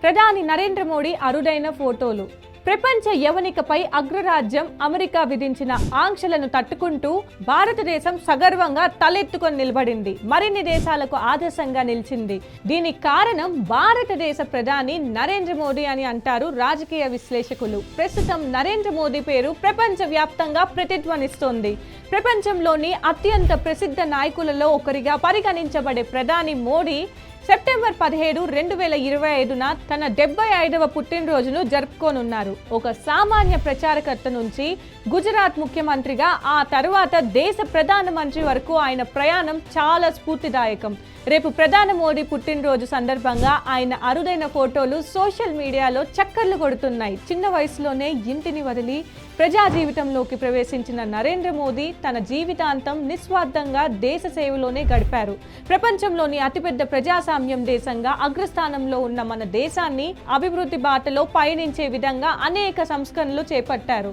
ప్రధాని నరేంద్ర మోడీ అరుదైన ఫోటోలు. ప్రపంచ యవనికపై అగ్రరాజ్యం అమెరికా విధించిన ఆంక్షలను తట్టుకుంటూ భారతదేశం సగర్వంగా తలెత్తుకొని నిలబడింది. మరిన్ని దేశాలకు ఆదర్శంగా నిలిచింది. దీనికి కారణం భారతదేశ ప్రధాని నరేంద్ర మోడీ అని అంటారు రాజకీయ విశ్లేషకులు. ప్రస్తుతం నరేంద్ర మోదీ పేరు ప్రపంచ వ్యాప్తంగా ప్రతిధ్వనిస్తోంది. ప్రపంచంలోని అత్యంత ప్రసిద్ధ నాయకులలో ఒకరిగా పరిగణించబడే ప్రధాని మోడీ సెప్టెంబర్ 17, 2025న తన 75వ పుట్టినరోజును జరుపుకోనున్నారు. ఒక సామాన్య ప్రచారకర్త నుంచి గుజరాత్ ముఖ్యమంత్రిగా ఆ తర్వాత దేశ ప్రధానమంత్రి వరకు ఆయన ప్రయాణం చాలా స్ఫూర్తిదాయకం. రేపు ప్రధాని మోడీ పుట్టినరోజు సందర్భంగా ఆయన అరుదైన ఫోటోలు సోషల్ మీడియాలో చక్కర్లు కొడుతున్నాయి. చిన్న వయసులోనే ఇంటిని వదిలి ప్రజా జీవితంలోకి ప్రవేశించిన నరేంద్ర మోదీ తన జీవితాంతం నిస్వార్థంగా దేశ సేవలోనే గడిపారు. ప్రపంచంలోని అతిపెద్ద ప్రజాస్వామ్యం దేశంగా అగ్రస్థానంలో ఉన్న మన దేశాన్ని అభివృద్ధి బాటలో పయనించే విధంగా అనేక సంస్కరణలు చేపట్టారు.